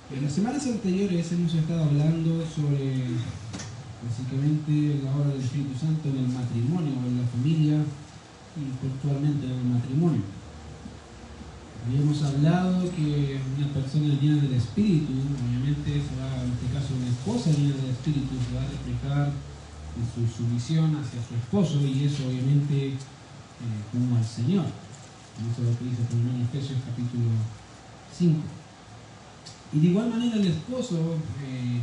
En las semanas anteriores hemos estado hablando sobre básicamente la obra del Espíritu Santo en el matrimonio, en la familia y puntualmente en el matrimonio. Habíamos hablado que una persona llena del Espíritu, obviamente en este caso una esposa llena del Espíritu, se va a reflejar en su sumisión hacia su esposo, y eso obviamente como al Señor. Eso es lo que dice primero en Efesios capítulo 5. Y de igual manera el esposo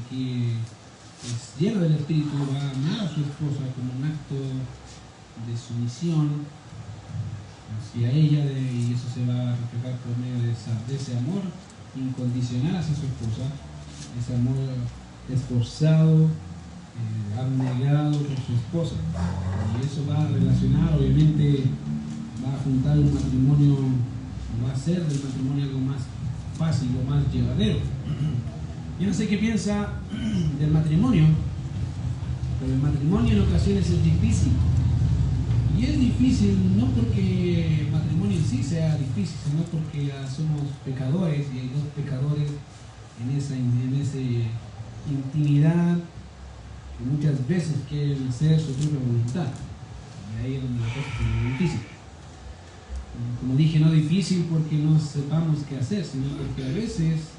que es lleno del Espíritu va a amar a su esposa como un acto de sumisión hacia ella, y eso se va a reflejar por medio de ese amor incondicional hacia su esposa, ese amor esforzado, abnegado por su esposa. Y eso va a relacionar, obviamente, va a juntar un matrimonio, va a hacer del matrimonio algo más fácil o más llevadero. Yo no sé qué piensa del matrimonio, pero el matrimonio en ocasiones es difícil. Y es difícil no porque el matrimonio en sí sea difícil, sino porque somos pecadores y hay dos pecadores en esa intimidad que muchas veces quieren hacer su propia voluntad. Y ahí es donde la cosa es muy difícil. Como dije, no difícil porque no sepamos qué hacer, sino porque a veces,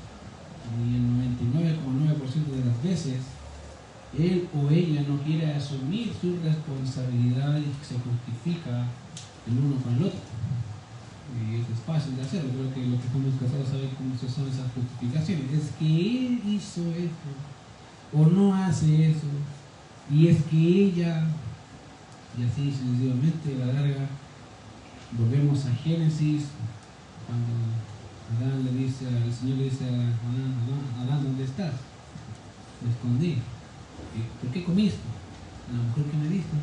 y el 99,9% de las veces, él o ella no quiere asumir su responsabilidad y se justifica el uno con el otro. Y eso es fácil de hacerlo. Creo que los que estamos casados saben cómo se son esas justificaciones. Es que él hizo eso, o no hace eso, y es que ella, y así sucesivamente, a la larga. Volvemos a Génesis, cuando el Señor le dice a Adán, ¿dónde estás? Me escondí. ¿Por qué comiste? A la mujer que me diste.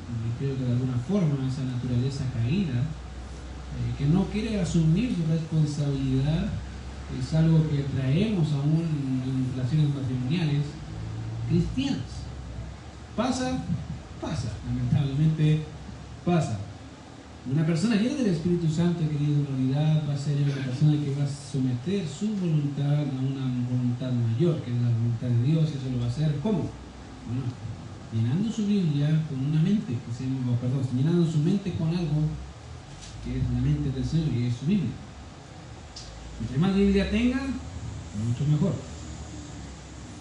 Y creo que de alguna forma esa naturaleza caída, que no quiere asumir su responsabilidad, es algo que traemos aún en relaciones matrimoniales cristianas. Pasa, lamentablemente pasa. Una persona llena del Espíritu Santo, querido, en realidad va a ser una persona que va a someter su voluntad a una voluntad mayor, que es la voluntad de Dios, y eso lo va a hacer ¿cómo? Bueno, llenando su Biblia con una mente, llenando su mente con algo que es la mente del Señor, y es su Biblia. Entre más Biblia tenga, mucho mejor.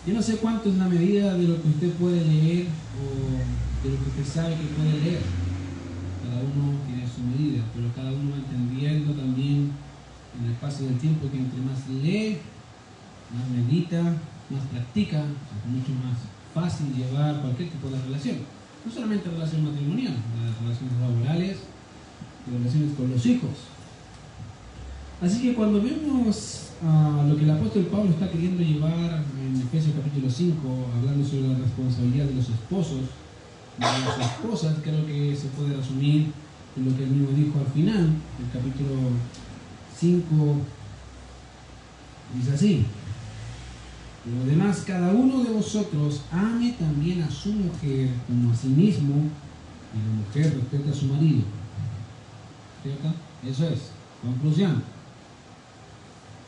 Yo no sé cuánto es la medida de lo que usted puede leer o de lo que usted sabe que puede leer. Cada uno tiene su medida, pero cada uno va entendiendo también en el paso del tiempo que entre más lee, más medita, más practica, es mucho más fácil llevar cualquier tipo de relación. No solamente relación matrimonial, las relaciones laborales y relaciones con los hijos. Así que cuando vemos lo que el apóstol Pablo está queriendo llevar en Efesios capítulo 5, hablando sobre la responsabilidad de los esposos, de las esposas, creo que se puede resumir en lo que él mismo dijo al final, el capítulo 5, dice así: por lo demás, cada uno de vosotros ame también a su mujer como a sí mismo, y la mujer respeta a su marido. ¿Cierto? Eso es. Conclusión.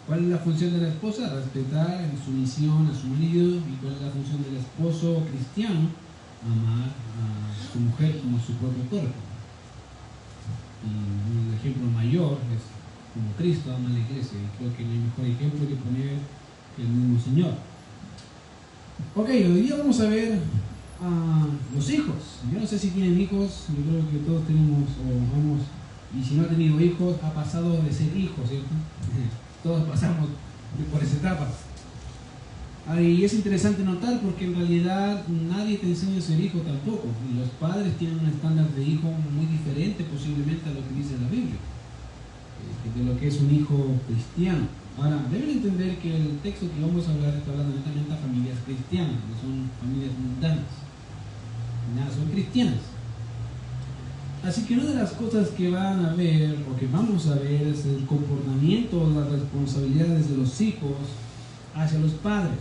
¿Cuál es la función de la esposa? Respetar en sumisión a su marido. ¿Y cuál es la función del esposo cristiano? Amar a su mujer como a su propio cuerpo. Y un ejemplo mayor es como Cristo ama a la iglesia, y creo que no hay mejor ejemplo que poner el mismo Señor. Ok, hoy día vamos a ver a los hijos. Yo no sé si tienen hijos, yo creo que todos tenemos, y si no ha tenido hijos, ha pasado de ser hijo, ¿cierto? Todos pasamos por esa etapa. Y es interesante notar porque en realidad nadie te enseña a ser hijo tampoco, y los padres tienen un estándar de hijo muy diferente posiblemente a lo que dice la Biblia, de lo que es un hijo cristiano. Ahora, deben entender que el texto que vamos a hablar está hablando netamente a familias cristianas, no son familias mundanas, nada, son cristianas. Así que una de las cosas que van a ver, o que vamos a ver, es el comportamiento o las responsabilidades de los hijos hacia los padres.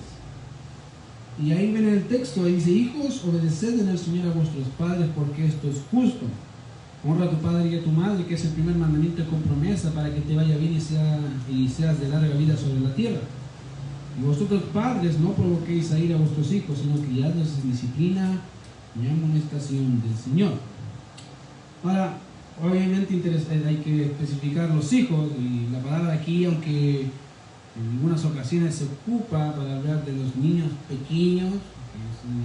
Y ahí ven el texto, ahí dice: hijos, obedeced en el Señor a vuestros padres, porque esto es justo. Honra a tu padre y a tu madre, que es el primer mandamiento con promesa para que te vaya bien y seas de larga vida sobre la tierra. Y vosotros padres no provoquéis a ir a vuestros hijos, sino criadlos en disciplina y amonestación del Señor. Ahora, obviamente hay que especificar los hijos, y la palabra aquí, aunque en algunas ocasiones se ocupa para hablar de los niños pequeños,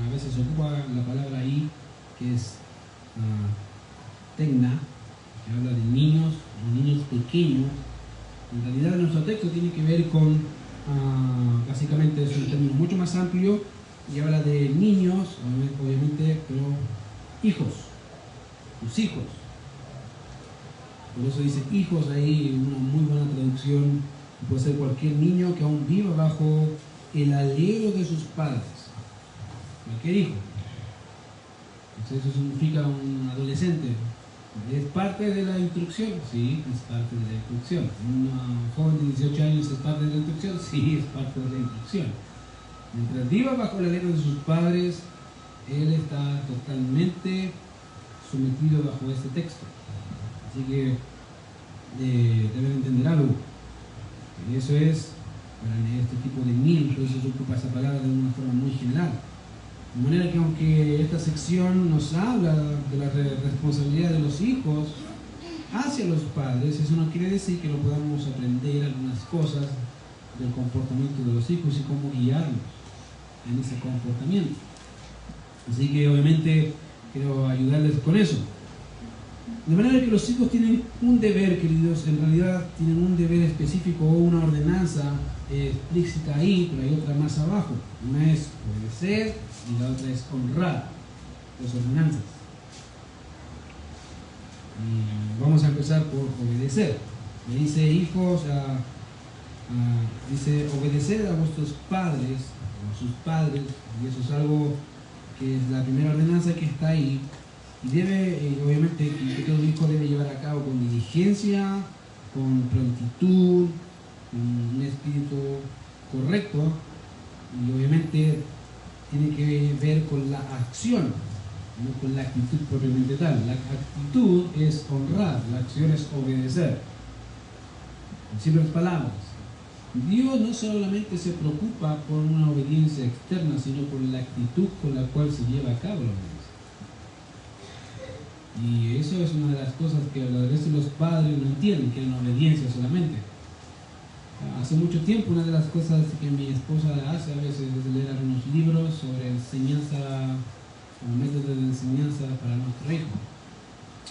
a veces se ocupa la palabra ahí, que es tecna, que habla de niños pequeños. En realidad nuestro texto tiene que ver con, básicamente es un término mucho más amplio y habla de niños, obviamente, pero hijos, tus hijos. Por eso dice hijos ahí, una muy buena traducción, puede ser cualquier niño que aún viva bajo el alero de sus padres, cualquier hijo. Entonces eso significa un adolescente. ¿Es parte de la instrucción? Sí, es parte de la instrucción. Un joven de 18 años es parte de la instrucción? Sí, es parte de la instrucción. Mientras viva bajo el alero de sus padres, él está totalmente sometido bajo este texto. Así que deben entender algo. Y eso es, para este tipo de niños, por eso se ocupa esa palabra de una forma muy general. De manera que aunque esta sección nos habla de la responsabilidad de los hijos hacia los padres, eso no quiere decir que no podamos aprender algunas cosas del comportamiento de los hijos y cómo guiarlos en ese comportamiento. Así que obviamente quiero ayudarles con eso. De manera que los hijos tienen un deber, queridos, en realidad tienen un deber específico o una ordenanza explícita ahí, pero hay otra más abajo. Una es obedecer y la otra es honrar, las ordenanzas. Y vamos a empezar por obedecer. Me dice, hijos, dice, obedecer a vuestros padres, o a sus padres, y eso es algo que es la primera ordenanza que está ahí. Y debe, obviamente, que todo hijo debe llevar a cabo con diligencia, con prontitud, con un espíritu correcto, y obviamente tiene que ver con la acción, no con la actitud propiamente tal. La actitud es honrar, la acción es obedecer. En simples palabras, Dios no solamente se preocupa por una obediencia externa, sino por la actitud con la cual se lleva a cabo la obediencia. Y eso es una de las cosas que a veces los padres no entienden, que es una obediencia solamente. Hace mucho tiempo una de las cosas que mi esposa hace a veces es leer algunos libros sobre enseñanza, como método de enseñanza para nuestro hijo.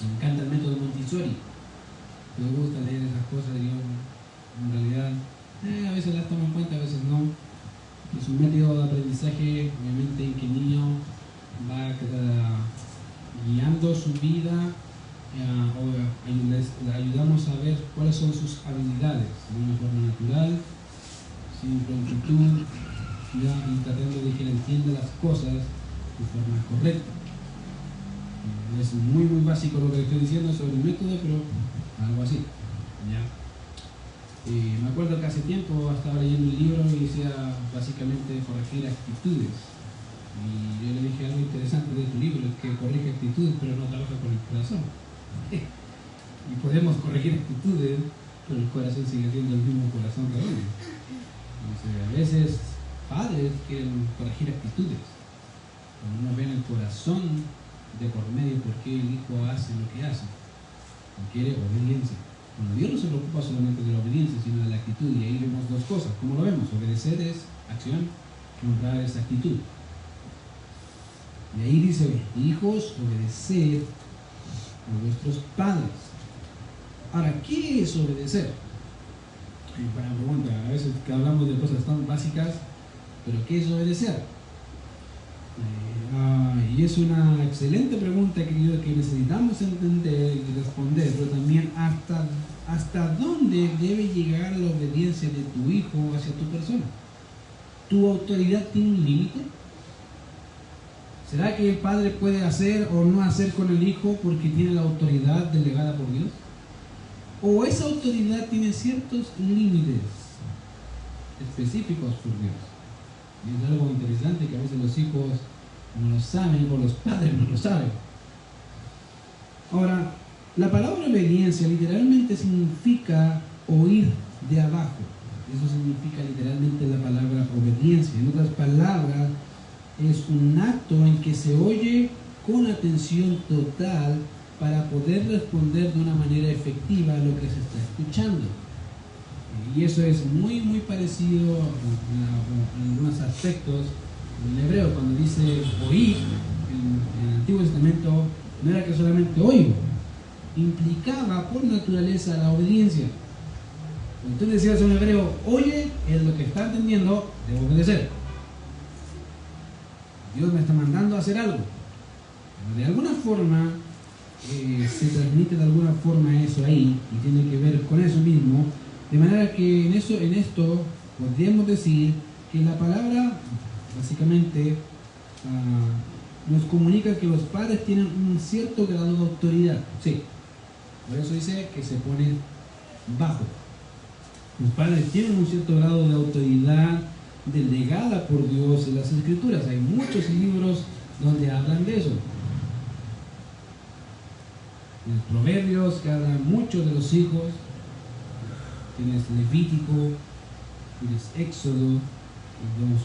Me encanta el método Montessori. Me gusta leer esas cosas y yo en realidad a veces las tomo en cuenta, a veces no. Es un método de aprendizaje obviamente en que el niño va guiando su vida, le ayudamos a ver cuáles son sus habilidades de una forma natural, sin prontitud, y tratando de que él entienda las cosas de forma correcta. Es muy básico lo que estoy diciendo sobre el método, pero algo así. ¿Ya? Me acuerdo que hace tiempo estaba leyendo un libro y decía básicamente corregir actitudes. Y yo le dije algo interesante de tu libro, es que corrige actitudes pero no trabaja con el corazón. Y podemos corregir actitudes, pero el corazón sigue siendo el mismo corazón que hoy. Entonces, a veces padres quieren corregir actitudes, pero no ven el corazón de por medio por qué el hijo hace lo que hace. No quiere obediencia. Bueno, Dios no se preocupa solamente de la obediencia, sino de la actitud, y ahí vemos dos cosas. ¿Cómo lo vemos? Obedecer es acción, honrar es actitud. Y ahí dice, hijos, obedeced a vuestros padres. Ahora, ¿qué es obedecer? Para la pregunta, a veces que hablamos de cosas tan básicas, pero ¿qué es obedecer? Y es una excelente pregunta, querido, que necesitamos entender y responder, pero también hasta dónde debe llegar la obediencia de tu hijo hacia tu persona. ¿Tu autoridad tiene un límite? ¿Será que el padre puede hacer o no hacer con el hijo porque tiene la autoridad delegada por Dios? ¿O esa autoridad tiene ciertos límites específicos por Dios? Y es algo interesante que a veces los hijos no lo saben o los padres no lo saben. Ahora, La palabra obediencia literalmente significa oír de abajo. Eso significa literalmente la palabra obediencia. En otras palabras, es un acto en que se oye con atención total para poder responder de una manera efectiva a lo que se está escuchando. Y eso es muy parecido en algunos aspectos. En el hebreo, cuando dice oír, en el Antiguo Testamento no era que solamente oigo, implicaba por naturaleza la obediencia. Cuando tú decías a un hebreo, oye, es lo que está entendiendo, debo obedecer. Dios me está mandando a hacer algo. Pero de alguna forma, se transmite de alguna forma eso ahí, y tiene que ver con eso mismo, de manera que en esto podríamos decir que la palabra, básicamente, nos comunica que los padres tienen un cierto grado de autoridad. Sí, por eso dice que se pone bajo. Los padres tienen un cierto grado de autoridad delegada por Dios en las Escrituras. Hay muchos libros donde hablan de eso. En Proverbios, que hablan mucho de los hijos. Tienes Levítico, tienes Éxodo,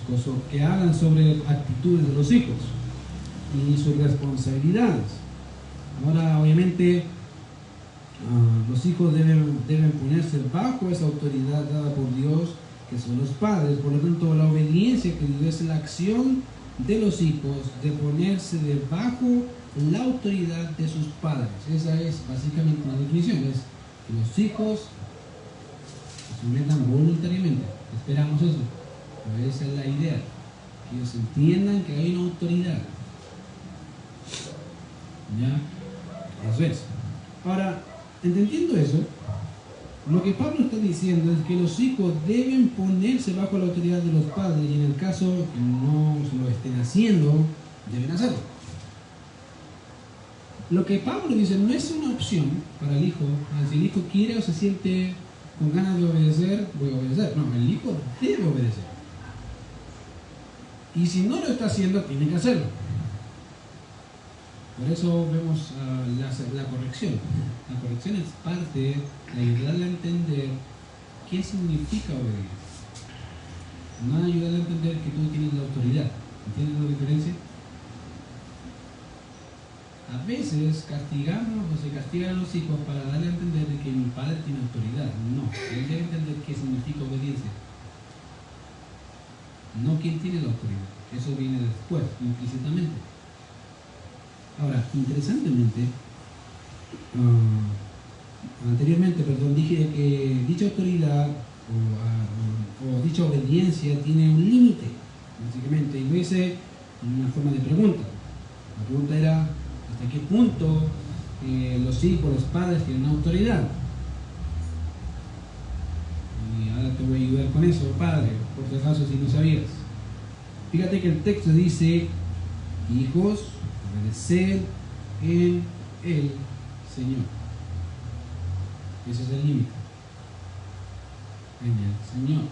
cosas que hablan sobre actitudes de los hijos y sus responsabilidades. Ahora, obviamente, los hijos deben ponerse bajo esa autoridad dada por Dios, que son los padres. Por lo tanto, la obediencia que Dios es la acción de los hijos de ponerse debajo la autoridad de sus padres. Esa es básicamente la definición, es que los hijos se sometan voluntariamente. Esperamos eso, pero esa es la idea, que ellos entiendan que hay una autoridad. ¿Ya? Eso es. Ahora, entendiendo eso, lo que Pablo está diciendo es que los hijos deben ponerse bajo la autoridad de los padres, y en el caso que no lo estén haciendo, deben hacerlo. Lo que Pablo dice no es una opción para el hijo. Si el hijo quiere o se siente con ganas de obedecer, voy a obedecer. No, el hijo debe obedecer. Y si no lo está haciendo, tiene que hacerlo. Por eso vemos la corrección. La corrección es parte de ayudarle a entender qué significa obedecer. No ayudarle a entender que tú tienes la autoridad. ¿Entiendes la diferencia? A veces castigamos o se castigan a los hijos para darle a entender de que mi padre tiene autoridad. No, él debe entender qué significa obediencia. No quién tiene la autoridad. Eso viene después, implícitamente. Ahora, interesantemente, anteriormente, dije que dicha autoridad o dicha obediencia tiene un límite, básicamente, y lo hice en una forma de pregunta. La pregunta era, ¿hasta qué punto los hijos, los padres tienen autoridad? Y ahora te voy a ayudar con eso, padre, por si acaso si no sabías. Fíjate que el texto dice, hijos, obedecer en el Señor. Ese es el límite. En el Señor.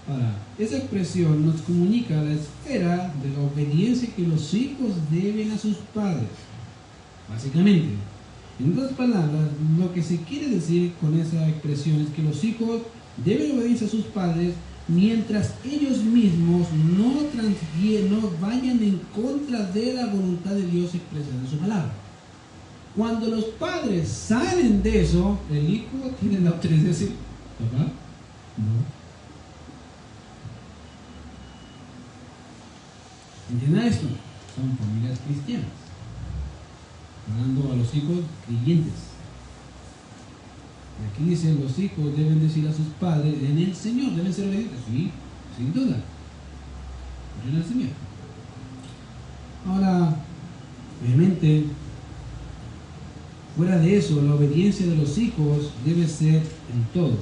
Ahora, esa expresión nos comunica la esfera de la obediencia que los hijos deben a sus padres. Básicamente, en otras palabras, lo que se quiere decir con esa expresión es que los hijos deben obedecer a sus padres mientras ellos mismos no vayan en contra de la voluntad de Dios expresada en su palabra. Cuando los padres salen de eso, el hijo tiene la autoridad de decir, papá, no. ¿Entiendan esto? Son familias cristianas, hablando a los hijos creyentes. Y aquí dice, los hijos deben decir a sus padres, en el Señor, deben ser obedientes. Sí, sin duda, pero en el Señor. Ahora, obviamente, fuera de eso, la obediencia de los hijos debe ser en todo.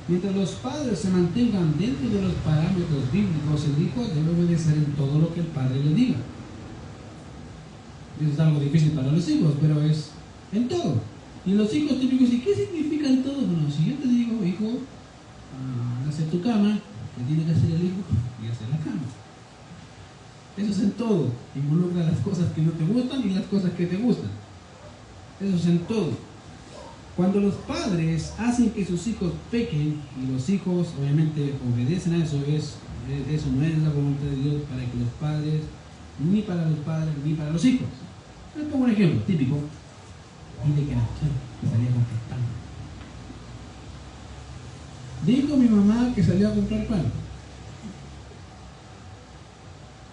Mientras los padres se mantengan dentro de los parámetros bíblicos, el hijo debe obedecer en todo lo que el padre le diga. Eso es algo difícil para los hijos, pero es en todo. Y los hijos típicos, ¿y qué significa en todo? Bueno, si yo te digo, hijo, hacer tu cama, ¿qué tiene que hacer el hijo? Y hacer la cama. Eso es en todo. Involucra las cosas que no te gustan y las cosas que te gustan. Eso es en todo. Cuando los padres hacen que sus hijos pequen y los hijos obviamente obedecen a eso, eso no es la voluntad de Dios para que los padres, ni para los padres, ni para los hijos. Les pongo un ejemplo típico. Dile que no estoy, que salía contestando. Dijo mi mamá que salió a comprar pan.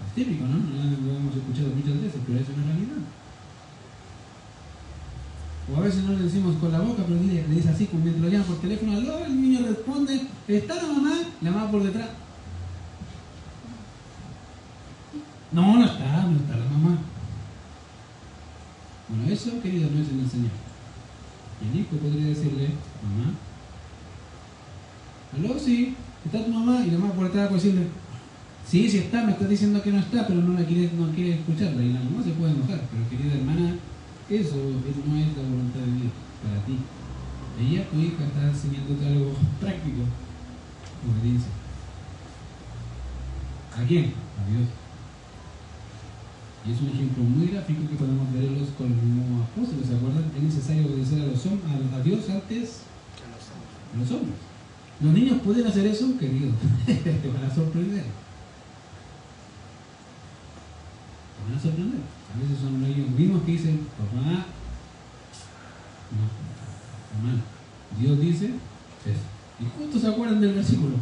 Es típico, ¿no? Lo hemos escuchado muchas veces, pero eso no es realidad. O a veces no le decimos con la boca, pero le dice así, como mientras lo llaman por teléfono, aló, el niño responde, ¿está la mamá por detrás? No está la mamá. Bueno, eso, querido, no es en el Señor. El hijo podría decirle, mamá, aló, sí, ¿está tu mamá? Y la mamá por detrás puede decirle, sí está, me está diciendo que no está, pero no quiere escucharla. Y la mamá se puede enojar, pero querida hermana, eso no es la voluntad de Dios para ti. Ella, tu hija, está enseñándote algo práctico. Obediencia. ¿A quién? A Dios. Y es un ejemplo muy gráfico que podemos verlos con los apóstoles. ¿Se acuerdan? Es necesario obedecer a Dios antes a los hombres. ¿Los niños pueden hacer eso? Querido, te van a sorprender. Te van a sorprender. A veces son ellos mismos que dicen, papá, no, hermano, Dios dice eso. Y justo se acuerdan del versículo.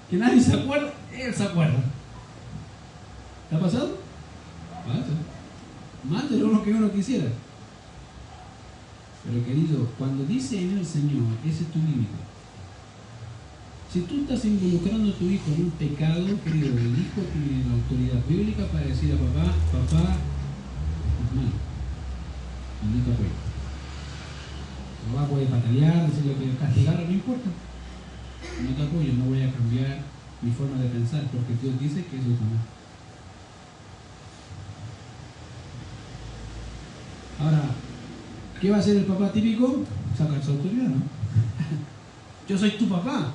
Que nadie se acuerda, él se acuerda. ¿Te ha pasado? Pasa. Más de lo que uno quisiera. Pero querido, cuando dice en el Señor, ese es tu límite. Si tú estás involucrando a tu hijo en un pecado, querido, el hijo tiene la autoridad bíblica para decir a papá, es malo. Y no te apoyo. Papá puede patalear, decirle que castigarlo, no importa. No te apoyo, no voy a cambiar mi forma de pensar, porque Dios dice que eso es malo. Ahora, ¿qué va a hacer el papá típico? Sacar su autoridad, ¿no? Yo soy tu papá.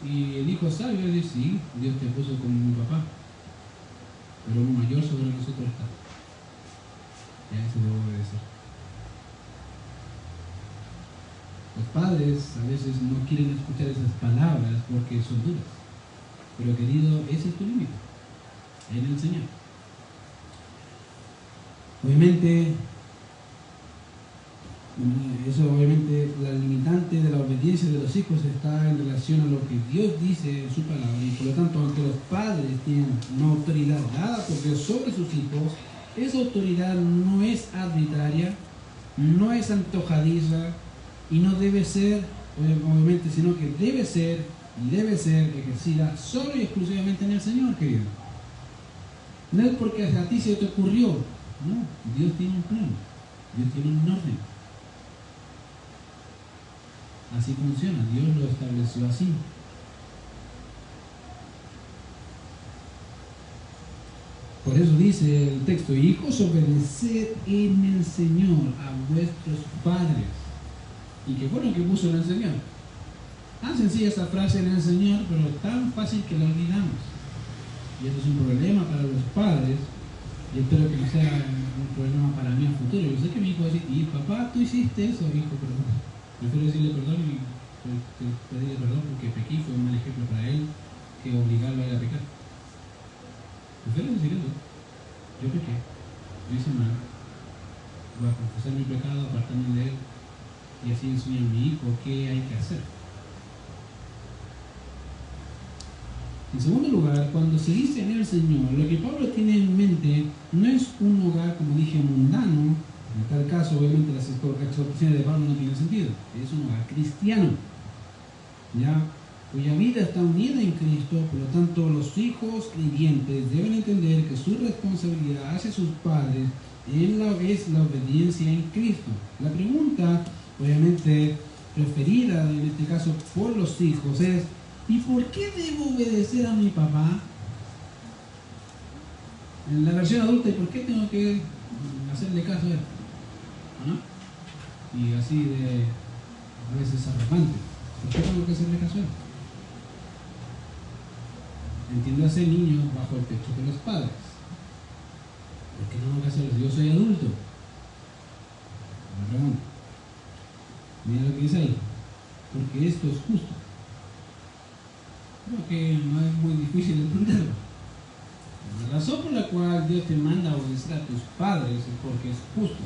Y el hijo sabio dice, sí, Dios te puso como mi papá, pero uno mayor sobre nosotros está. Y a eso debo obedecer. Los padres a veces no quieren escuchar esas palabras porque son duras. Pero querido, ese es tu límite en el Señor. Obviamente, la limitante de la obediencia de los hijos está en relación a lo que Dios dice en su palabra, y por lo tanto, aunque los padres tienen una autoridad dada por Dios sobre sus hijos, esa autoridad no es arbitraria, no es antojadiza y no debe ser, obviamente, sino que debe ser ejercida solo y exclusivamente en el Señor, querido. No es porque a ti se te ocurrió, no, Dios tiene un plan, Dios tiene un orden. Así funciona, Dios lo estableció así. Por eso dice el texto, hijos, obedeced en el Señor a vuestros padres. Y qué bueno que puso en el Señor. Tan sencilla esta frase en el Señor, pero tan fácil que la olvidamos. Y esto es un problema para los padres, y espero que no sea un problema para mí a futuro. Yo sé que mi hijo va a decir, y papá, tú hiciste eso, hijo, perdón. Prefiero decirle perdón y pedirle perdón porque pequé, fue un mal ejemplo para él, que obligarlo a ir a pecar. Prefiero decir eso. Yo pequé, yo hice mal, voy a confesar mi pecado, apartarme de él, y así enseñar a mi hijo qué hay que hacer. En segundo lugar, cuando se dice en el Señor, lo que Pablo tiene en mente no es un hogar, como dije, mundano. En tal caso, obviamente, las exhortaciones de Pablo no tienen sentido. Es un hogar cristiano, ¿ya? Cuya vida está unida en Cristo. Por lo tanto, los hijos creyentes deben entender que su responsabilidad hacia sus padres es la obediencia en Cristo. La pregunta, obviamente, preferida en este caso por los hijos es: ¿y por qué debo obedecer a mi papá? En la versión adulta, ¿y por qué tengo que hacerle caso a él? ¿No? Y así de a veces arrogante. ¿Por qué tengo que hacerle caso a él? Entiéndase, niños bajo el techo de los padres. ¿Por qué tengo que hacerlo? Yo soy adulto. pregunta. Mira lo que dice ahí. Porque esto es justo. Creo que no es muy difícil de entenderlo. La razón por la cual Dios te manda a obedecer a tus padres es porque es justo.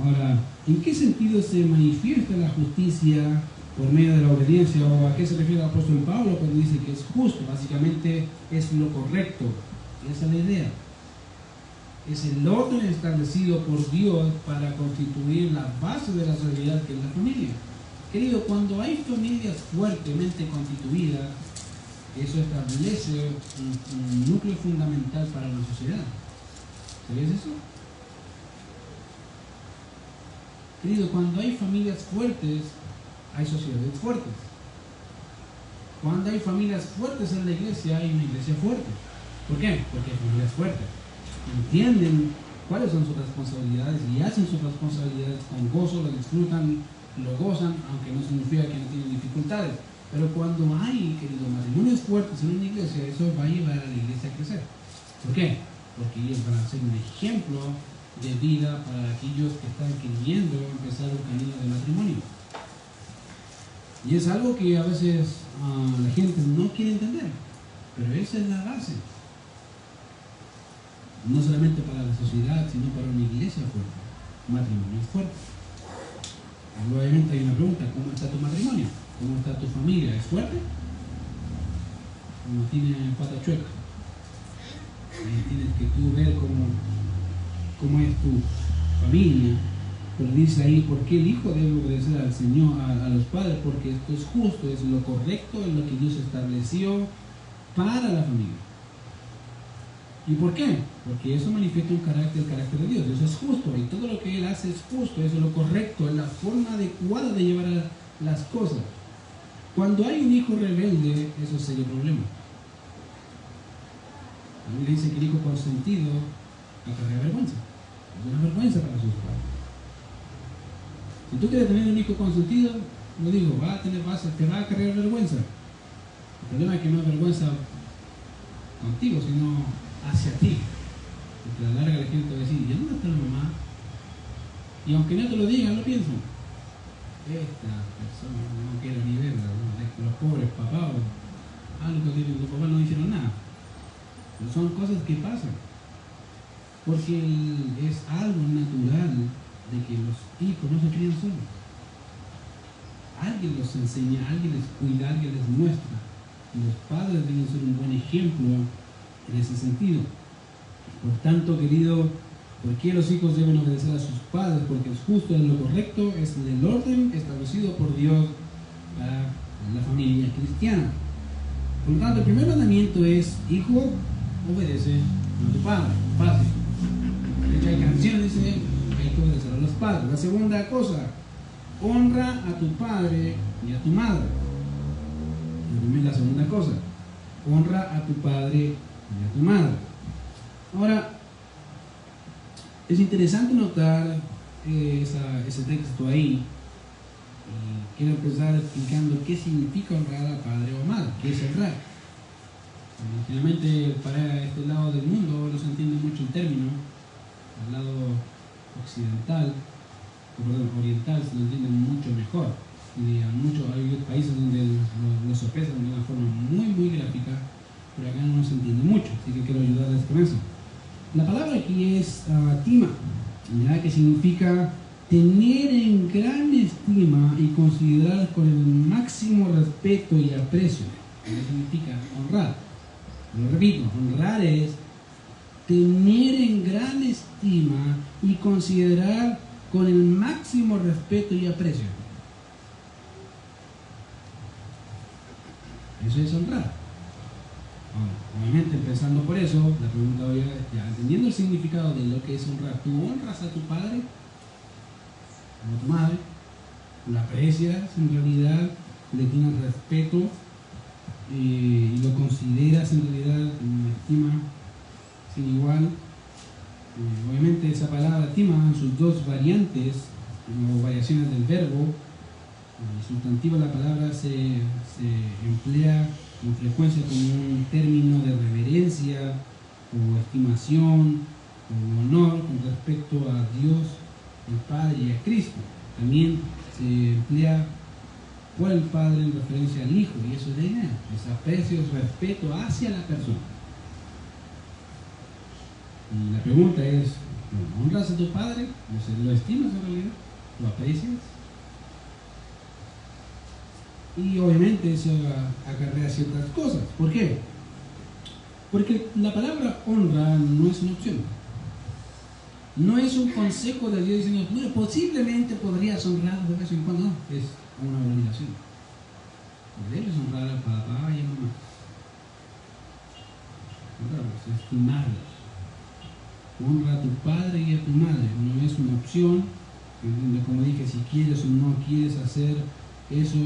Ahora, ¿en qué sentido se manifiesta la justicia por medio de la obediencia? ¿O a qué se refiere el apóstol Pablo cuando dice que es justo? Básicamente es lo correcto. Esa es la idea. Es el orden establecido por Dios para constituir la base de la realidad que es la familia. Querido, cuando hay familias fuertemente constituidas, eso establece un núcleo fundamental para la sociedad. ¿Sabías eso? Querido, cuando hay familias fuertes, hay sociedades fuertes. Cuando hay familias fuertes en la iglesia, hay una iglesia fuerte. ¿Por qué? Porque hay familias fuertes. Entienden cuáles son sus responsabilidades y hacen sus responsabilidades con gozo, lo disfrutan, lo gozan, aunque no significa que no tienen dificultades. Pero cuando hay, querido, matrimonios fuertes en una iglesia, eso va a llevar a la iglesia a crecer. ¿Por qué? Porque ellos van a ser un ejemplo de vida para aquellos que están queriendo empezar un camino de matrimonio. Y es algo que a veces la gente no quiere entender, pero esa es la base. No solamente para la sociedad, sino para una iglesia fuerte, matrimonios fuertes. Y obviamente hay una pregunta: ¿cómo está tu matrimonio? ¿Cómo está tu familia? ¿Es fuerte? ¿O no tiene pata chueca? Ahí tienes que tú ver cómo es tu familia. Pero dice ahí, ¿por qué el hijo debe obedecer al Señor, a los padres? Porque esto es justo, es lo correcto, es lo que Dios estableció para la familia. ¿Y por qué? Porque eso manifiesta el carácter de Dios. Dios es justo y todo lo que Él hace es justo, es lo correcto, es la forma adecuada de llevar las cosas. Cuando hay un hijo rebelde, eso es serio problema. La Biblia dice que el hijo consentido acarrea vergüenza. Es una vergüenza para sus padres. Si tú quieres tener un hijo consentido, lo digo, te va a acarrear vergüenza. El problema es que no es vergüenza contigo, sino hacia ti. Porque a la larga la gente va a decir: ¿y dónde está la mamá? Y aunque no te lo digan, lo piensan. Esta persona no quiere ni verla, ¿no? Los pobres papás, algo que los papás no hicieron nada. Pero son cosas que pasan. Porque es algo natural de que los hijos no se crían solos. Alguien los enseña, alguien les cuida, alguien les muestra. Y los padres deben ser un buen ejemplo en ese sentido. Por tanto, querido, ¿por qué los hijos deben obedecer a sus padres? Porque es justo, es lo correcto, es el orden establecido por Dios para la familia cristiana. Por lo tanto, el primer mandamiento es: hijo, obedece a tu padre. Fácil. De hecho, hay canciones que dicen: hay que obedecer a los padres. La segunda cosa: honra a tu padre y a tu madre. La segunda cosa: honra a tu padre y a tu madre. Ahora, es interesante notar ese texto ahí. Y quiero empezar explicando qué significa honrar a padre o madre. ¿Qué es honrar? Finalmente, para este lado del mundo no se entiende mucho el término. Al lado occidental, oriental, se lo entiende mucho mejor. Y hay países donde lo expresan de una forma muy gráfica, pero acá no se entiende mucho, así que quiero ayudarles con eso. La palabra aquí es tima, ¿ya? Que significa tener en gran estima y considerar con el máximo respeto y aprecio. Eso significa honrar. Lo repito, honrar es tener en gran estima y considerar con el máximo respeto y aprecio. Eso es honrar. Ahora, obviamente, empezando por eso, la pregunta hoy es, ya entendiendo el significado de lo que es honrar, ¿tú honras a tu padre o a tu madre? ¿Lo aprecias en realidad? ¿Le tienes respeto? ¿Y lo consideras en realidad en una estima sin igual? Obviamente esa palabra tima, en sus dos variantes o variaciones del verbo, el sustantivo de la palabra se emplea con frecuencia como un término de reverencia o estimación o honor con respecto a Dios el Padre y a Cristo. También se emplea por el Padre en referencia al Hijo, y eso es la idea, es aprecio, es respeto hacia la persona. Y la pregunta es, ¿honras a tu Padre? ¿Lo estimas en realidad? ¿Lo aprecias? Y obviamente eso acarrea ciertas cosas. ¿Por qué? Porque la palabra honra no es una opción. No es un consejo de Dios diciendo, bueno, posiblemente podrías honrar de vez en cuando. No, es una obligación. Debes honrar al papá y a mamá. Honrarlos, estimarlos. Honra a tu padre y a tu madre. No es una opción. Como dije, si quieres o no quieres hacer eso,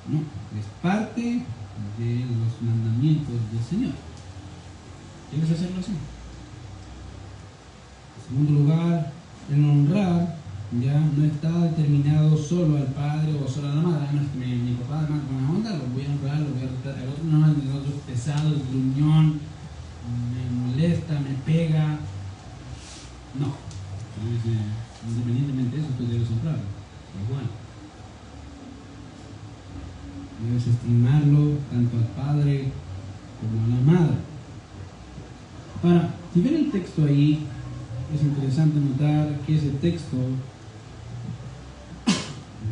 no. Es parte de los mandamientos del Señor. ¿Quieres hacerlo así? En segundo lugar, el honrar ya no está determinado solo al padre o solo a la madre. No es que mi papá además con la onda, lo voy a honrar, lo voy a respetar. El otro no, el otro es pesado, es gruñón, me molesta, me pega. No. Entonces, independientemente de eso, tú debes honrarlo. Igual. Debes estimarlo tanto al padre como a la madre. Ahora, si ven el texto ahí, es interesante notar que ese texto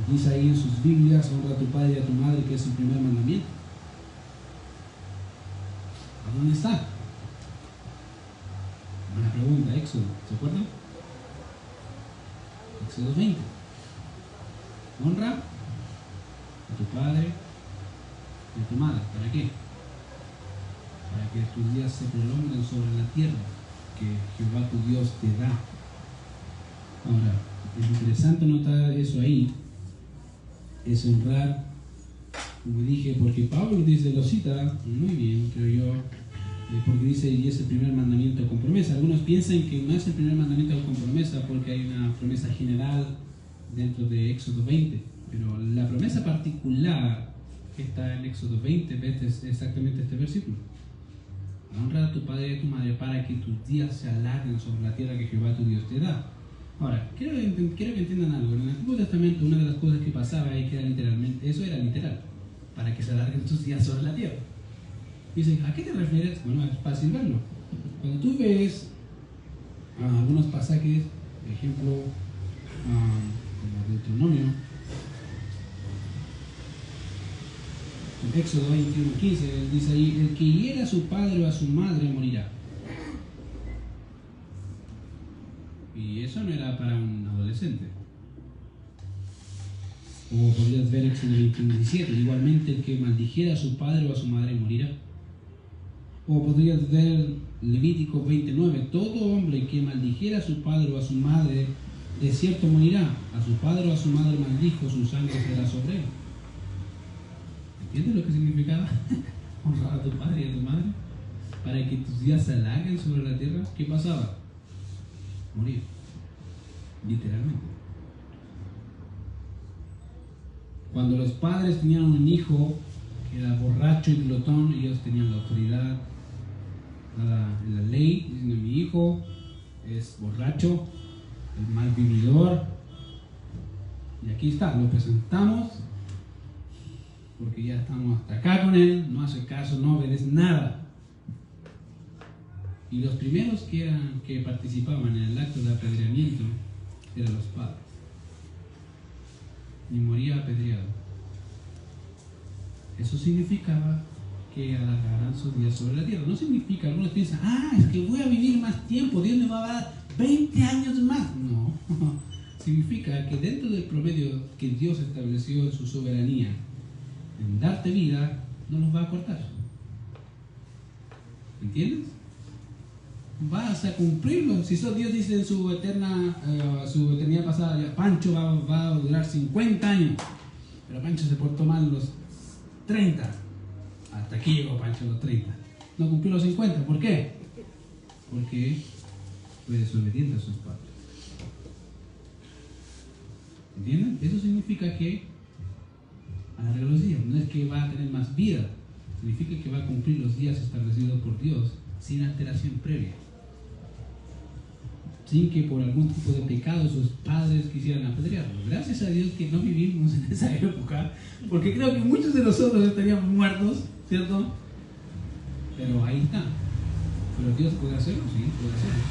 dice ahí en sus Biblias, honra a tu padre y a tu madre, que es el primer mandamiento. ¿A dónde está? Buena pregunta, Éxodo, ¿se acuerdan? Éxodo 20. Honra a tu padre y a tu madre. ¿Para qué? Para que tus días se prolonguen sobre la tierra que Jehová tu Dios te da. Ahora, es interesante notar eso ahí, es honrar, como dije, porque Pablo dice, lo cita muy bien, creo yo, porque dice, y es el primer mandamiento con promesa. Algunos piensan que no es el primer mandamiento con promesa porque hay una promesa general dentro de Éxodo 20, pero la promesa particular que está en Éxodo 20 es exactamente este versículo. Honra a tu padre y a tu madre para que tus días se alarguen sobre la tierra que Jehová tu Dios te da. Ahora, quiero que entiendan algo. En el Antiguo Testamento una de las cosas que pasaba es que era literalmente, eso era literal, para que se alarguen tus días sobre la tierra. Dicen, ¿a qué te refieres? Bueno, es fácil verlo. Cuando tú ves algunos pasajes, por ejemplo, como Deuteronomio, en Éxodo 21:15, dice ahí, el que hiera a su padre o a su madre morirá. Y eso no era para un adolescente. O podrías ver Éxodo 21:17, igualmente el que maldijera a su padre o a su madre morirá. O podrías ver Levítico 29, todo hombre que maldijera a su padre o a su madre, de cierto morirá. A su padre o a su madre maldijo, su sangre será sobre él. ¿Entiendes lo que significaba honrar a tu padre y a tu madre? Para que tus días se alarguen sobre la tierra. ¿Qué pasaba? Morir. Literalmente. Cuando los padres tenían un hijo que era borracho y glotón, ellos tenían la autoridad, la ley, diciendo, mi hijo es borracho, es mal vividor, y aquí está, lo presentamos porque ya estamos hasta acá con él, no hace caso, no obedece nada. Y los primeros que participaban en el acto de apedreamiento eran los padres. Y moría apedreado. Eso significaba que alargarán sus días sobre la tierra. No significa, algunos piensan, es que voy a vivir más tiempo, Dios me va a dar 20 años más. No, significa que dentro del promedio que Dios estableció en su soberanía, en darte vida, no los va a cortar. ¿Entiendes? Vas a cumplirlo. Si Dios dice en su eternidad pasada, ya Pancho va a durar 50 años, pero Pancho se portó mal los 30. Hasta aquí llegó Pancho los 30. No cumplió los 50. ¿Por qué? Porque fue desobediente a sus padres. ¿Entienden? Eso significa que alarga los días. No es que va a tener más vida. Significa que va a cumplir los días establecidos por Dios sin alteración previa. sin que por algún tipo de pecado sus padres quisieran apedrearlos. Gracias a Dios que no vivimos en esa época, porque creo que muchos de nosotros estaríamos muertos, ¿cierto? Pero ahí está. ¿Pero Dios puede hacerlo? Sí, puede hacerlo.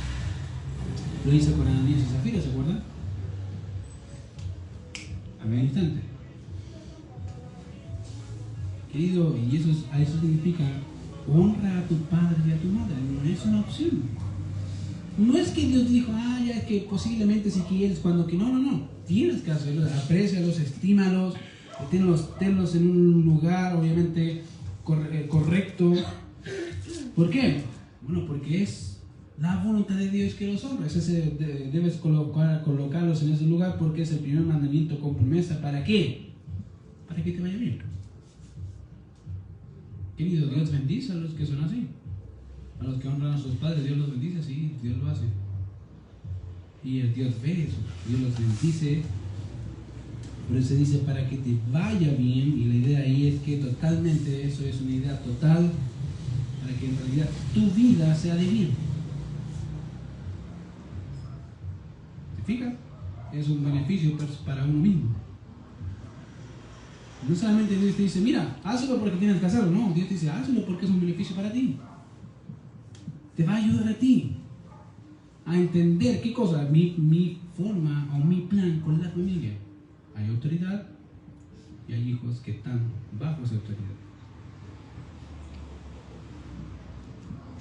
Lo hizo con Ananías y Zafira, ¿se acuerdan? A un instante. Querido, y eso significa honra a tu padre y a tu madre. No es una opción. No es que Dios dijo, ya es que posiblemente si quieres, cuando que no. Tienes que hacerlo, aprécialos, estímalos, tenlos en un lugar, obviamente, correcto. ¿Por qué? Bueno, porque es la voluntad de Dios que los honres. Debes colocarlos en ese lugar porque es el primer mandamiento con promesa. ¿Para qué? Para que te vaya bien. Querido, Dios bendice a los que son así. A los que honran a sus padres, Dios los bendice, sí, Dios lo hace. Y el Dios ve eso, Dios los bendice. Por eso dice para que te vaya bien, y la idea ahí es que totalmente eso es una idea total, para que en realidad tu vida sea de bien. ¿Te fijas? Es un beneficio para uno mismo. No solamente Dios te dice, mira, hazlo porque tienes que hacerlo. No, Dios te dice, hazlo porque es un beneficio para ti. Te va a ayudar a ti a entender qué cosa, mi forma o mi plan con la familia. Hay autoridad y hay hijos que están bajo esa autoridad.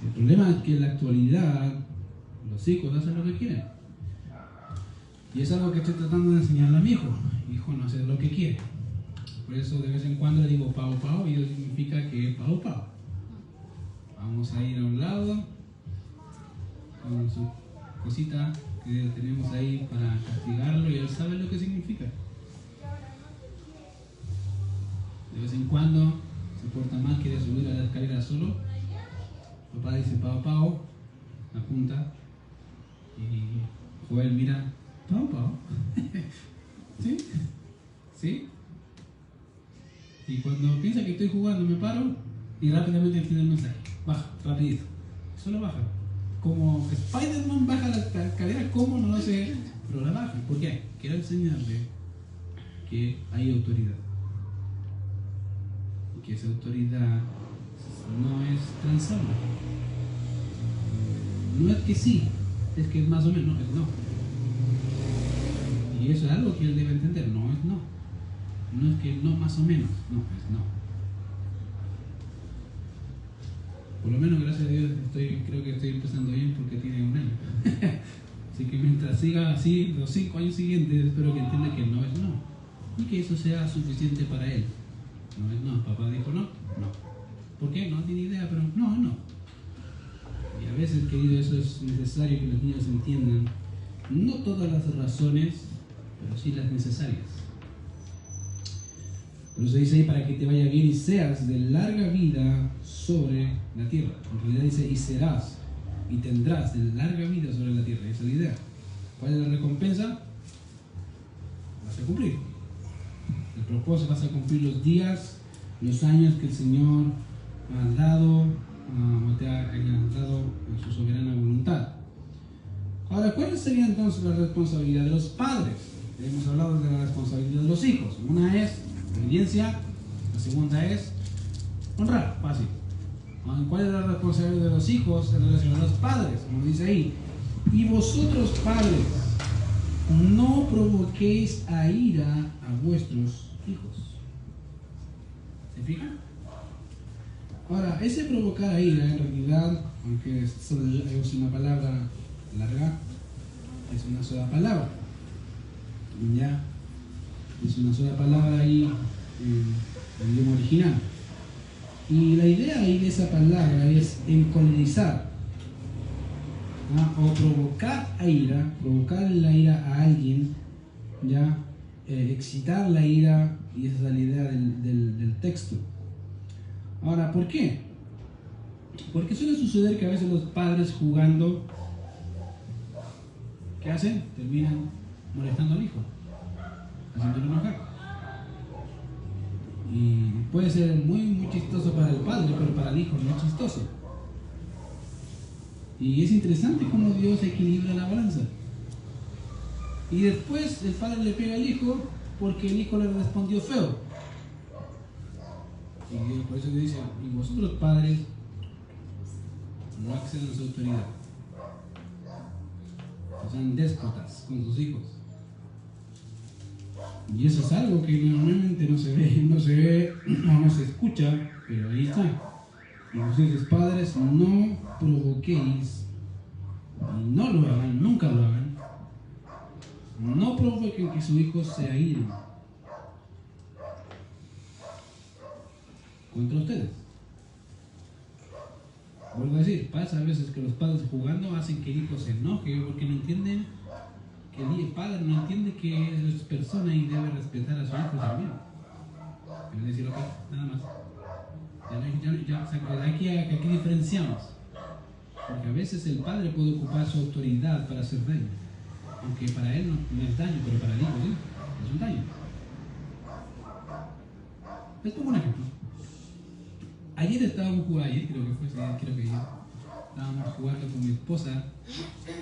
El problema es que en la actualidad los hijos hacen lo que quieren. Y es algo que estoy tratando de enseñarle a mi hijo. Hijo no hace lo que quiere. Por eso de vez en cuando le digo pao pao y eso significa que pao pao. Vamos a ir a un lado con su cosita que tenemos ahí para castigarlo y él sabe lo que significa. De vez en cuando se porta mal, quiere subir a la escalera solo. Papá dice pao pao, apunta y Joel mira pao pao. ¿Sí? ¿Sí? Y cuando piensa que estoy jugando me paro y rápidamente entiende el mensaje. Baja, rapidito. Solo baja. Como Spider-Man baja la escalera, ¿cómo? No lo sé. Pero la baja. ¿Por qué? Quiero enseñarle que hay autoridad. Y que esa autoridad no es transable. No es que sí, es que es más o menos, no, es no. Y eso es algo que él debe entender, no es no. No es que no más o menos, no, es no. Por lo menos, gracias a Dios, creo que estoy empezando bien porque tiene un año. Así que mientras siga así, los 5 años siguientes, espero que entienda que no es no. Y que eso sea suficiente para él. No es no. Papá dijo no, no. ¿Por qué? No tiene idea, pero no, no. Y a veces, querido, eso es necesario que los niños entiendan. No todas las razones, pero sí las necesarias. Por eso dice ahí, para que te vaya bien y seas de larga vida sobre la tierra. En realidad dice, y serás, y tendrás de larga vida sobre la tierra. Esa es la idea. ¿Cuál es la recompensa? Vas a cumplir. El propósito, vas a cumplir los días, los años que el Señor ha dado, o te ha dado en su soberana voluntad. Ahora, ¿cuál sería entonces la responsabilidad de los padres? Hemos hablado de la responsabilidad de los hijos. Una es obediencia, la segunda es honrar, fácil. ¿Cuál es la responsabilidad de los hijos en relación a los padres? Como dice ahí, y vosotros padres, no provoquéis a ira a vuestros hijos. ¿Se fijan? Ahora, ese provocar a ira, en realidad, aunque es una palabra larga, es una sola palabra. ¿Ya? Es una sola palabra ahí en el idioma original. Y la idea ahí de esa palabra es encolerizar, ¿no? O provocar la ira a alguien, ¿ya? Excitar la ira, y esa es la idea del texto. Ahora, ¿por qué? Porque suele suceder que a veces los padres jugando, ¿qué hacen? Terminan molestando al hijo, haciéndolo enojar. Y puede ser muy, muy chistoso para el padre, pero para el hijo no es chistoso. Y es interesante cómo Dios equilibra la balanza. Y después el padre le pega al hijo porque el hijo le respondió feo. Y por eso le dice, y vosotros padres no accedan a su autoridad. O sean déspotas con sus hijos. Y eso es algo que normalmente no se ve, no se escucha, pero ahí está. Y vosotros padres no provoquéis, y no lo hagan, nunca lo hagan, no provoquen que su hijo se aire contra ustedes. Vuelvo a decir, pasa a veces que los padres jugando hacen que el hijo se enoje porque no entienden que el padre no entiende que es persona y debe respetar a su hijo también. Debe decir, ok, nada más. Aquí diferenciamos. Porque a veces el padre puede ocupar su autoridad para hacer daño. Aunque para él no es daño, pero para el hijo sí, es un daño. Les pongo un ejemplo. Ayer estábamos jugando, estábamos jugando con mi esposa,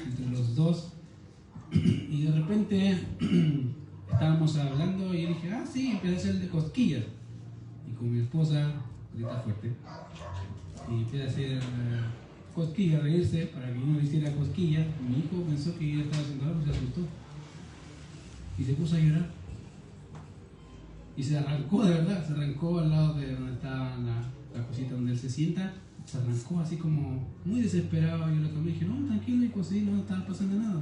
entre los dos, y de repente estábamos hablando y dije, sí, empecé a hacer el de cosquillas. Y con mi esposa, grita fuerte, y empecé a hacer cosquillas, reírse para que no le hiciera cosquillas. Mi hijo pensó que ella estaba haciendo algo, se asustó y se puso a llorar. Y se arrancó, de verdad, se arrancó al lado de donde estaba la cosita donde él se sienta, se arrancó así como muy desesperado. Yo lo tomé y dije, no, tranquilo, hijo, así no estaba pasando nada.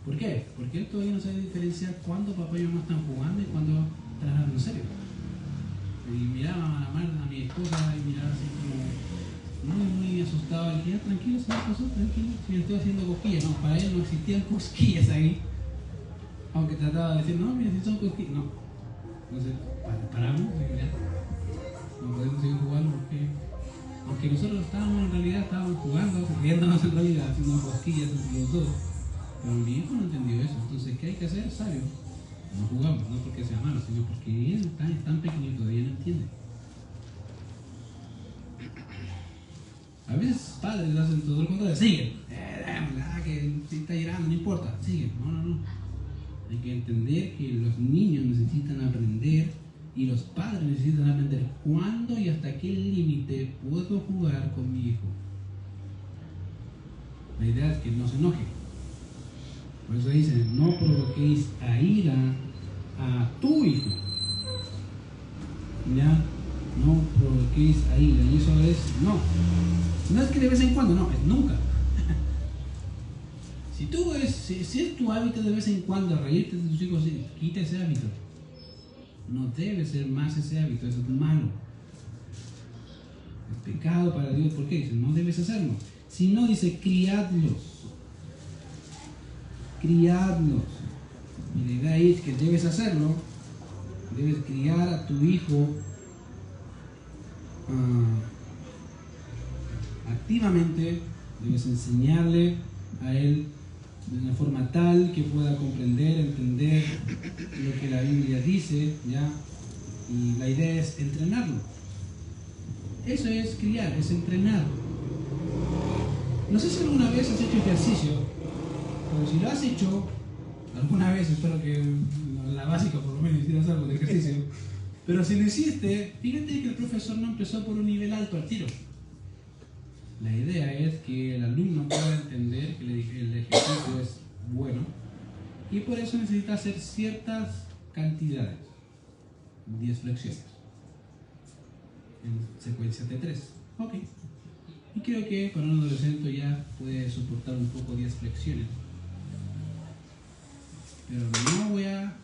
¿Por qué? Porque él todavía no sabe diferenciar cuándo papá y mamá están jugando y cuándo están hablando en serio. Y miraba a mi esposa y miraba así como muy asustado. Y dije, tranquilo, se me pasó, tranquilo, si me estoy haciendo cosquillas. No, para él no existían cosquillas ahí. Aunque trataba de decir, no, mira, si son cosquillas. No. Entonces, paramos y ya. No podemos seguir jugando porque, aunque nosotros estábamos jugando, riéndonos en realidad, haciendo cosquillas entre los dos. Pero mi hijo no entendió eso. Entonces, ¿qué hay que hacer? Sabio. No jugamos, no porque sea malo, sino porque él es tan pequeño todavía no entiende. A veces padres hacen todo lo contrario, siguen. Que si está llorando, no importa, siguen. No. Hay que entender que los niños necesitan aprender y los padres necesitan aprender cuándo y hasta qué límite puedo jugar con mi hijo. La idea es que no se enoje. Por eso dice, no provoquéis a ira a tu hijo. ¿Ya? No provoquéis a ira. Y eso es, no es que de vez en cuando, no, es nunca. Si es tu hábito de vez en cuando reírte de tus hijos, quita ese hábito. No debe ser más ese hábito, eso es malo. Es pecado para Dios, ¿por qué? Dice, no debes hacerlo. Si no, dice, criadlos. Criadlos. Y la idea es que debes hacerlo. Debes criar a tu hijo activamente. Debes enseñarle a él de una forma tal que pueda comprender, entender lo que la Biblia dice, ¿ya? Y la idea es entrenarlo. Eso es criar, es entrenar. No sé si alguna vez has hecho ejercicio, pero si lo has hecho alguna vez, espero que la básica por lo menos hicieras algo de ejercicio, pero si lo hiciste, fíjate que el profesor no empezó por un nivel alto al tiro. La idea es que el alumno pueda entender que el ejercicio es bueno y por eso necesita hacer ciertas cantidades, 10 flexiones, en secuencia de 3. Ok. Y creo que para un adolescente ya puede soportar un poco 10 flexiones. Pero no voy a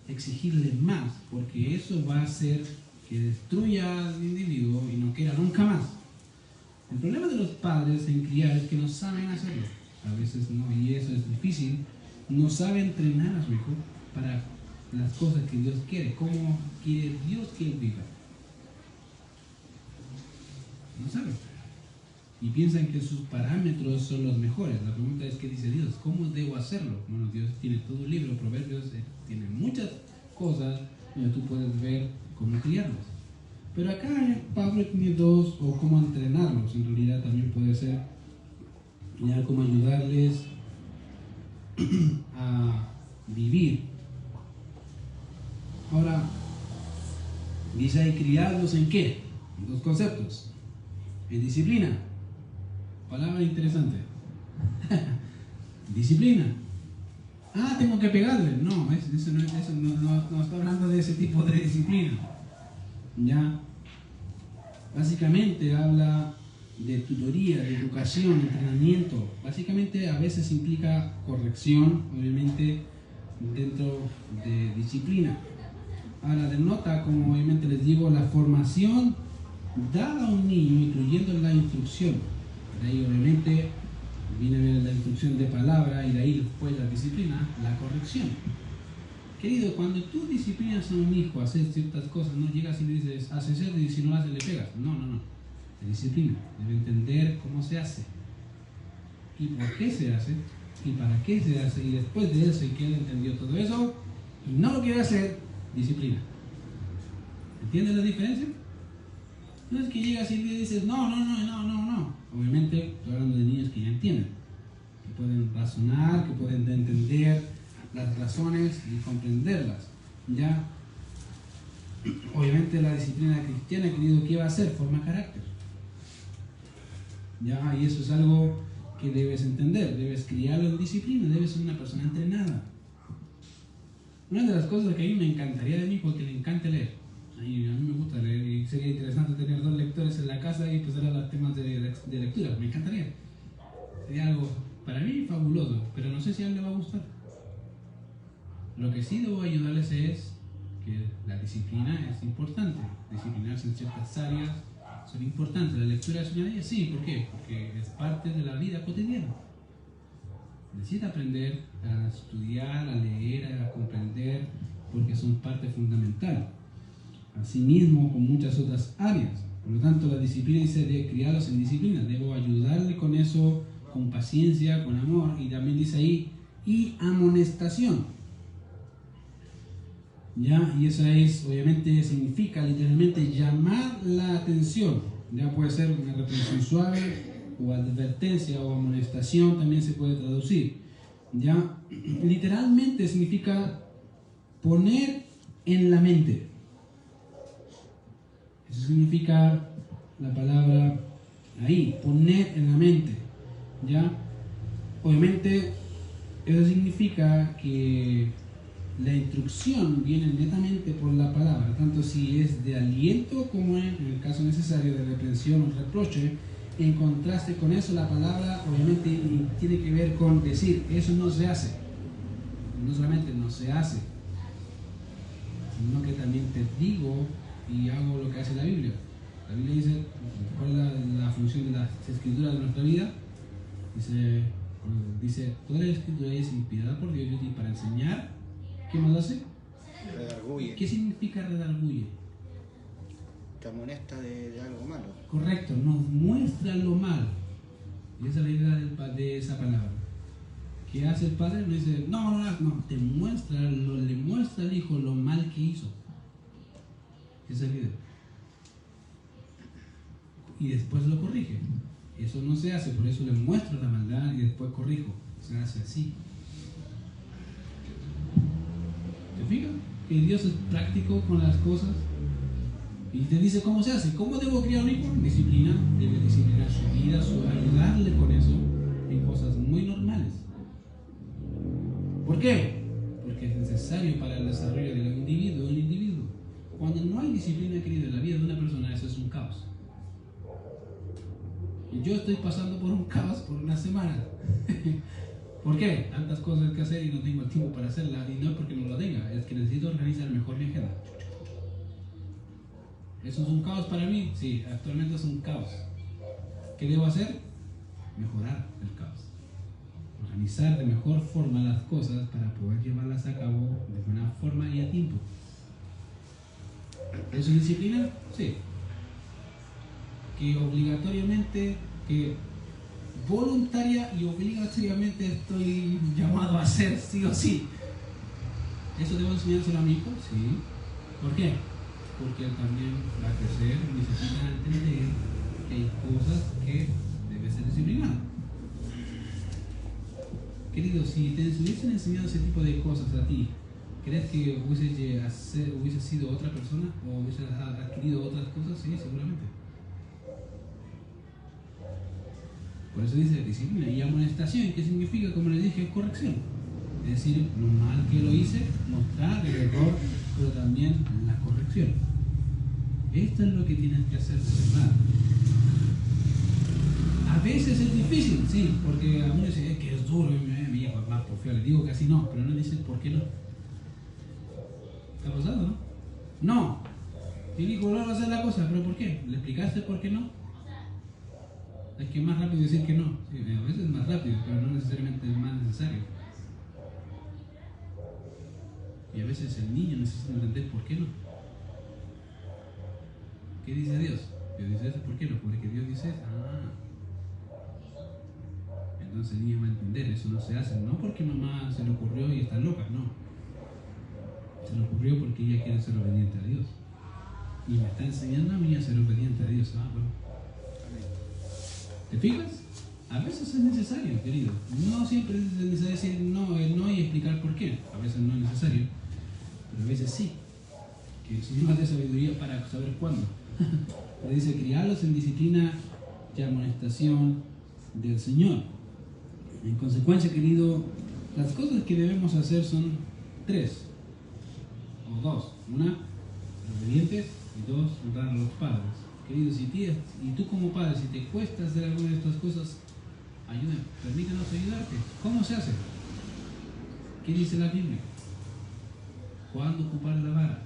exigirle más porque eso va a hacer que destruya al individuo y no quiera nunca más. El problema de los padres en criar es que no saben hacerlo. A veces no, y eso es difícil. No sabe entrenar a su hijo para las cosas que Dios quiere, cómo quiere Dios que él viva. No sabe. Y piensan que sus parámetros son los mejores. La pregunta es, ¿qué dice Dios? ¿Cómo debo hacerlo? Bueno, Dios tiene todo un libro, Proverbios, tiene muchas cosas donde tú puedes ver cómo criarlos. Pero acá Pablo tiene dos, o cómo entrenarlos, en realidad también puede ser. ya cómo ayudarles a vivir. Ahora, dice ahí, criarlos en qué? Dos conceptos. En disciplina. Palabra interesante. Disciplina. Ah, tengo que pegarle. No, eso no está hablando de ese tipo de disciplina. Ya. Básicamente habla de tutoría, de educación, entrenamiento. Básicamente a veces implica corrección, obviamente, dentro de disciplina. Ahora denota, como obviamente les digo, la formación dada a un niño, incluyendo la instrucción. De ahí obviamente viene la instrucción de palabra y de ahí después la disciplina, la corrección. Querido, cuando tú disciplinas a un hijo a hacer ciertas cosas, no llegas y le dices, haces eso y si no lo haces le pegas. No. Se disciplina, debe entender cómo se hace y por qué se hace y para qué se hace, y después de eso y que él entendió todo eso y no lo quiere hacer, disciplina. ¿Entiendes la diferencia? No es que llegas y le dices, no. Obviamente estoy hablando de niños que ya entienden, que pueden razonar, que pueden entender las razones y comprenderlas. Ya, obviamente la disciplina cristiana, querido, ¿qué va a hacer? Forma carácter. Ya, y eso es algo que debes entender, debes criarlo en disciplina, debes ser una persona entrenada. Una de las cosas que a mí me encantaría de mi hijo es que le encante leer. A mí me gusta leer y sería interesante tener 2 lectores en la casa y empezar a los temas de lectura. Me encantaría. Sería algo para mí fabuloso, pero no sé si a él le va a gustar. Lo que sí debo ayudarles es que la disciplina es importante. Disciplinarse en ciertas áreas son importantes. La lectura es una de ellas, sí. ¿Por qué? Porque es parte de la vida cotidiana. Necesita aprender a estudiar, a leer, a comprender, porque son parte fundamental. Asimismo, con muchas otras áreas. Por lo tanto, la disciplina dice de criarlos en disciplina. Debo ayudarle con eso, con paciencia, con amor. Y también dice ahí, y amonestación. ¿Ya? Y esa es, obviamente, significa literalmente llamar la atención. Ya puede ser una reprensión suave, o advertencia, o amonestación, también se puede traducir. ¿Ya? Literalmente significa poner en la mente. Eso significa la palabra ahí, poner en la mente. ¿Ya? Obviamente, eso significa que la instrucción viene netamente por la palabra, tanto si es de aliento como en el caso necesario de reprensión o reproche. En contraste con eso, la palabra obviamente tiene que ver con decir, eso no se hace. No solamente no se hace, sino que también te digo y hago lo que hace la Biblia. La Biblia dice, ¿cuál es la función de las escrituras de nuestra vida? Dice, toda la escritura es inspirada por Dios y para enseñar. ¿Qué más hace? Redarguye. ¿Qué significa redarguye? Te amonesta de algo malo. Correcto, nos muestra lo malo. Y esa es la idea de esa palabra. ¿Qué hace el padre? No dice, no, te muestra, le muestra al hijo lo mal que hizo. Esa es la idea. Y después lo corrige. Eso no se hace, por eso le muestro la maldad y después corrijo. Se hace así. ¿Te fijas? Que Dios es práctico con las cosas y te dice cómo se hace. ¿Cómo debo criar un hijo? Disciplina, debe disciplinar su vida, ayudarle con eso en cosas muy normales. ¿Por qué? Porque es necesario para el desarrollo del individuo. Cuando no hay disciplina, querido, en la vida de una persona, eso es un caos. Y yo estoy pasando por un caos por una semana. ¿Por qué? Tantas cosas que hacer y no tengo el tiempo para hacerlas. Y no es porque no lo tenga, es que necesito organizar mejor mi agenda. ¿Eso es un caos para mí? Sí, actualmente es un caos. ¿Qué debo hacer? Mejorar el caos. Organizar de mejor forma las cosas para poder llevarlas a cabo de buena forma y a tiempo. ¿Eso es disciplina? Sí. Que obligatoriamente, que voluntaria y obligatoriamente estoy llamado a hacer sí o sí. ¿Eso debo enseñárselo a mi hijo? Sí. ¿Por qué? Porque él también va a crecer y necesita entender que hay cosas que debe ser disciplinado. Querido, si te hubiesen enseñado ese tipo de cosas a ti, ¿crees que hubiese sido otra persona o hubieses adquirido otras cosas? Sí, seguramente. Por eso dice disciplina y amonestación, que significa, como les dije, corrección. Es decir, lo mal que lo hice, mostrar el error, pero también la corrección. Esto es lo que tienes que hacer de verdad. A veces es difícil, sí, porque a uno dice que es duro, mi hijo es más porfiado. Le digo que así no, pero no dice por qué no. ¿Está pasando, no? No. Mi hijo va a hacer la cosa, pero ¿por qué? ¿Le explicaste por qué no? Es que es más rápido decir que no. Sí, a veces es más rápido, pero no necesariamente es más necesario. Y a veces el niño necesita entender por qué no. ¿Qué dice Dios? Dios dice eso, ¿por qué no? Porque Dios dice eso. Entonces el niño va a entender, eso no se hace, no porque mamá se le ocurrió y está loca, no. Se le ocurrió porque ella quiere ser obediente a Dios. Y me está enseñando a mí a ser obediente a Dios. Bueno. ¿Te fijas? A veces es necesario, querido. No siempre es necesario decir no, el no y explicar por qué. A veces no es necesario, pero a veces sí. Que el Señor nos dé sabiduría para saber cuándo. Le dice, criarlos en disciplina y amonestación del Señor. En consecuencia, querido, las cosas que debemos hacer son 3 o 2. Una, obedientes, y 2, honrar a los padres. Querido, y tú como padre, si te cuesta hacer alguna de estas cosas, ayúdame, permítanos ayudarte. ¿Cómo se hace? ¿Qué dice la Biblia? ¿Cuándo ocupar la vara?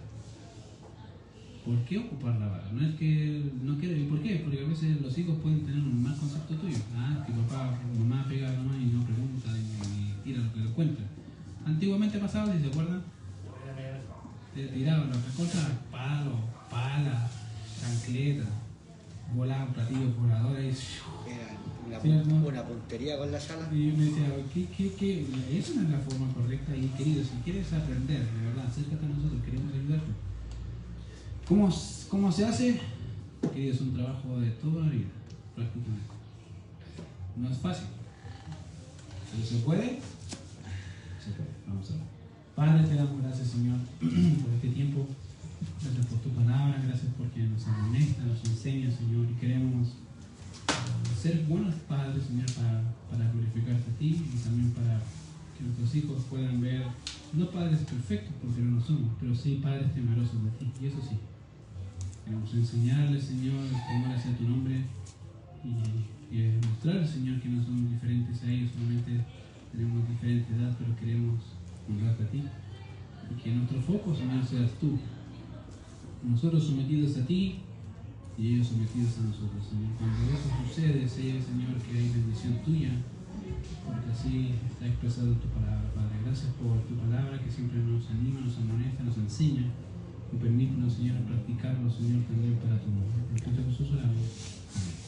¿Por qué ocupar la vara? No es que no quiere. ¿Y por qué? Porque a veces los hijos pueden tener un mal concepto tuyo. Que mamá pega a mamá y no pregunta y tira lo que le encuentra. Antiguamente pasaba, si se acuerdan, te tiraban las cosas, palo, pala, chancleta, volaban platillos voladores. Era una puntería con la sala. Y yo me decía, ¿qué? Esa no es la forma correcta. Y querido, si quieres aprender, de verdad, acércate a nosotros, queremos ayudarte. ¿Cómo se hace? Querido, es un trabajo de toda la vida, prácticamente. No es fácil. ¿Pero se puede? Se puede. Vamos a ver. Padre, te damos gracias, Señor, por este tiempo. Gracias por tu palabra, gracias porque nos amonesta, nos enseña, Señor, y queremos ser buenos padres, Señor, para glorificarte a ti y también para que nuestros hijos puedan ver, no padres perfectos porque no lo somos, pero sí padres temerosos de ti, y eso sí. Queremos enseñarles, Señor, temor hacia tu nombre y mostrarles, Señor, que no somos diferentes a ellos, solamente tenemos diferente edad, pero queremos honrarte a ti. Y que nuestro foco, Señor, seas tú. Nosotros sometidos a ti y ellos sometidos a nosotros, Señor. Cuando eso sucede, sé, Señor, que hay bendición tuya, porque así está expresado tu palabra, Padre. Gracias por tu palabra que siempre nos anima, nos amonesta, nos enseña. Y permítanos, Señor, practicarlo, Señor, también para tu nombre. En Cristo Jesús oramos. Amén.